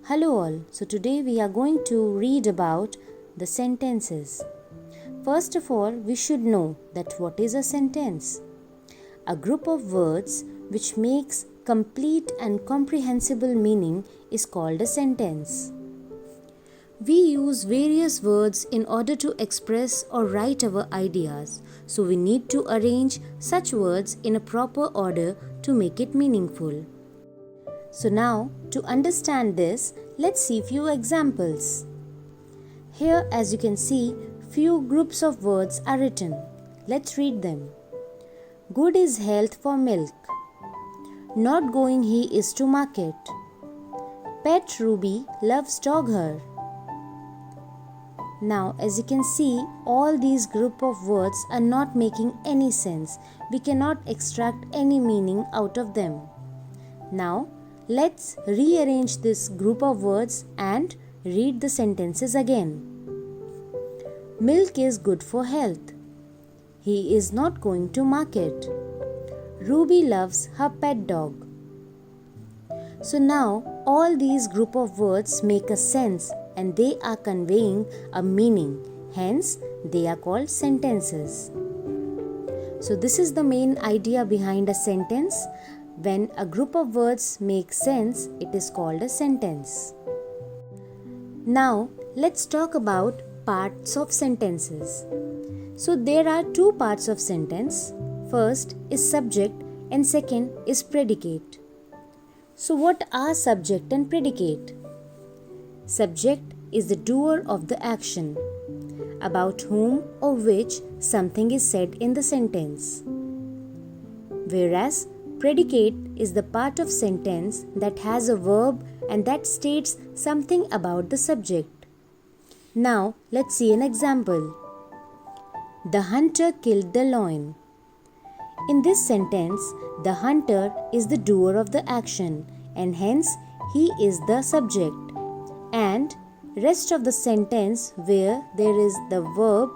Hello all. So today we are going to read about the sentences. First of all, we should know that what is a sentence? A group of words which makes complete and comprehensible meaning is called a sentence. We use various words in order to express or write our ideas, so we need to arrange such words in a proper order to make it meaningful. So now, to understand this, let's see few examples. Here, as you can see, few groups of words are written. Let's read them. Good is health for milk. Not going he is to market. Pet Ruby loves dog her. Now, as you can see, all these group of words are not making any sense. We cannot extract any meaning out of them. Now, let's rearrange this group of words and read the sentences again. Milk is good for health. He is not going to market. Ruby loves her pet dog. So now all these group of words make a sense and they are conveying a meaning. Hence, they are called sentences. So this is the main idea behind a sentence. When a group of words make sense, it is called a sentence. Now, let's talk about parts of sentences. So there are two parts of sentence. First is subject and second is predicate. So what are subject and predicate? Subject is the doer of the action, about whom or which something is said in the sentence. Whereas predicate is the part of sentence that has a verb and that states something about the subject. Now, let's see an example. The hunter killed the lion. In this sentence, the hunter is the doer of the action and hence he is the subject. And rest of the sentence where there is the verb,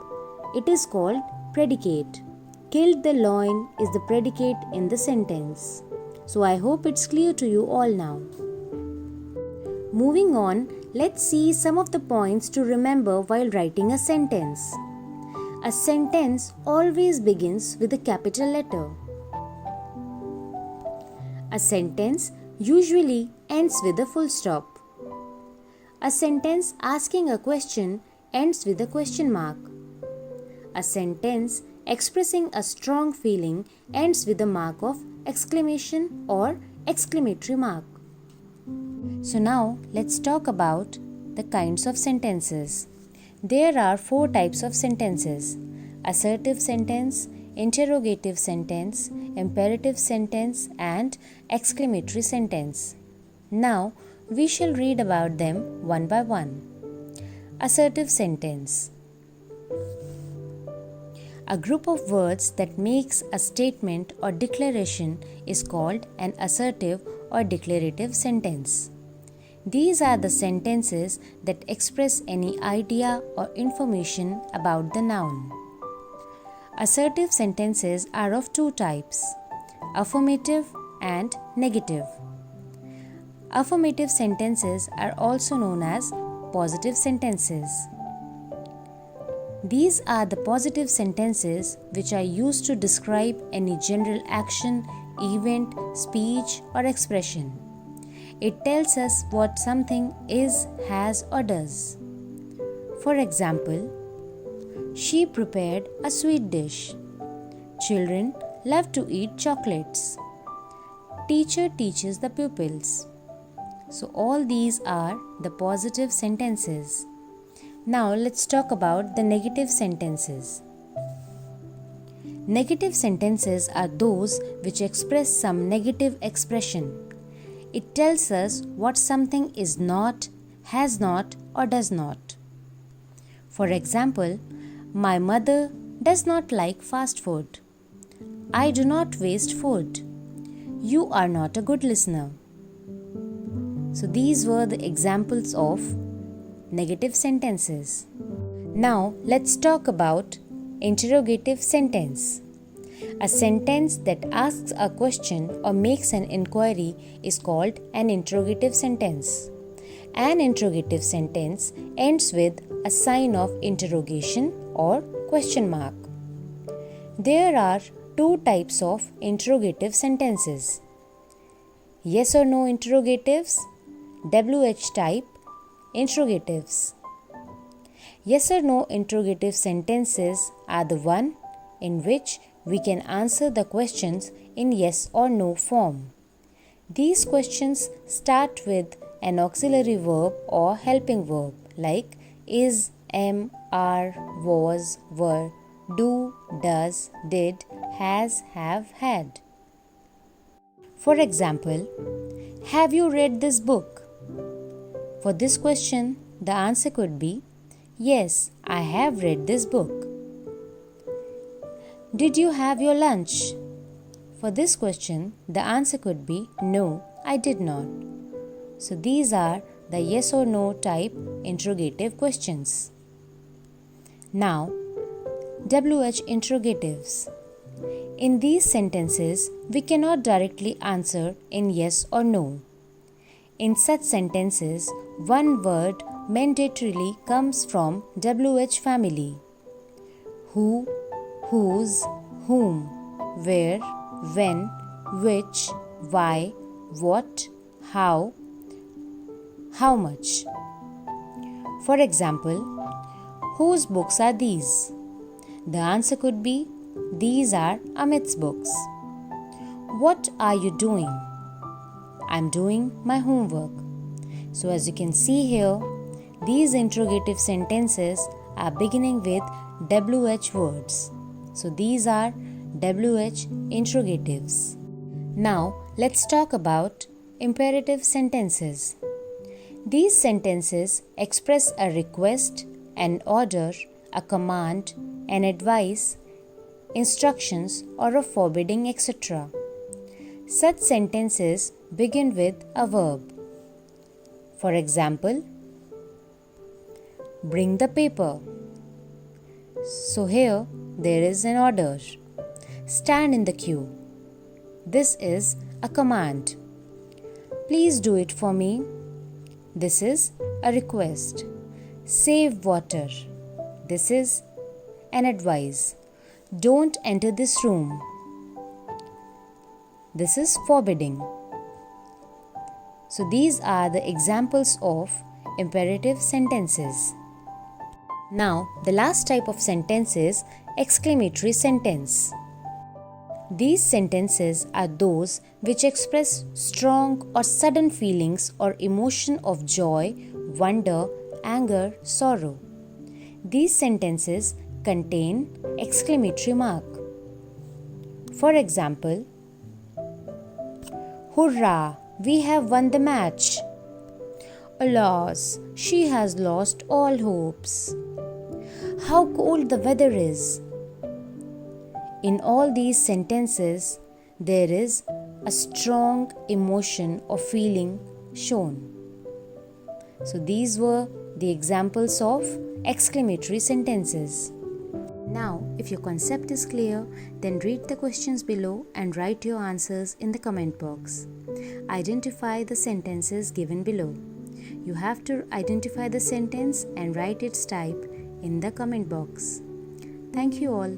it is called predicate. Killed the lion is the predicate in the sentence. So I hope it's clear to you all now. Moving on, let's see some of the points to remember while writing a sentence. A sentence always begins with a capital letter. A sentence usually ends with a full stop. A sentence asking a question ends with a question mark. A sentence expressing a strong feeling ends with a mark of exclamation or exclamatory mark. So now let's talk about the kinds of sentences. There are 4 types of sentences: assertive sentence, interrogative sentence, imperative sentence, and exclamatory sentence. Now we shall read about them one by one. Assertive sentence. A group of words that makes a statement or declaration is called an assertive or declarative sentence. These are the sentences that express any idea or information about the noun. Assertive sentences are of 2 types: affirmative and negative. Affirmative sentences are also known as positive sentences. These are the positive sentences which are used to describe any general action, event, speech, or expression. It tells us what something is, has, or does. For example, she prepared a sweet dish. Children love to eat chocolates. Teacher teaches the pupils. So all these are the positive sentences. Now let's talk about the negative sentences. Negative sentences are those which express some negative expression. It tells us what something is not, has not, or does not. For example, my mother does not like fast food. I do not waste food. You are not a good listener. So these were the examples of negative sentences. Now let's talk about interrogative sentence. A sentence that asks a question or makes an inquiry is called an interrogative sentence. An interrogative sentence ends with a sign of interrogation or question mark. There are two types of interrogative sentences: yes or no interrogatives, WH type interrogatives. Yes or no interrogative sentences are the one in which we can answer the questions in yes or no form. These questions start with an auxiliary verb or helping verb like is, am, are, was, were, do, does, did, has, have, had. For example, have you read this book? For this question, the answer could be yes, I have read this book. Did you have your lunch? For this question, the answer could be no, I did not. So these are the yes or no type interrogative questions. Now, WH interrogatives. In these sentences, we cannot directly answer in yes or no. In such sentences, one word mandatorily comes from WH family: who, whose, whom, where, when, which, why, what, how much. For example, whose books are these? The answer could be these are Amit's books. What are you doing? I'm doing my homework. So as you can see here, these interrogative sentences are beginning with WH words. So these are WH interrogatives. Now let's talk about imperative sentences. These sentences express a request, an order, a command, an advice, instructions, or a forbidding, etc. Such sentences begin with a verb. For example, bring the paper. So here there is an order. Stand in the queue. This is a command. Please do it for me. This is a request. Save water. This is an advice. Don't enter this room. This is forbidding. So these are the examples of imperative sentences. Now the last type of sentence is exclamatory sentence. These sentences are those which express strong or sudden feelings or emotion of joy, wonder, anger, sorrow. These sentences contain exclamatory mark. For example, Hurrah! We have won the match. Alas, she has lost all hopes. How cold the weather is. In all these sentences, there is a strong emotion or feeling shown. So these were the examples of exclamatory sentences. Now, if your concept is clear, then read the questions below and write your answers in the comment box. Identify the sentences given below. You have to identify the sentence and write its type in the comment box. Thank you all.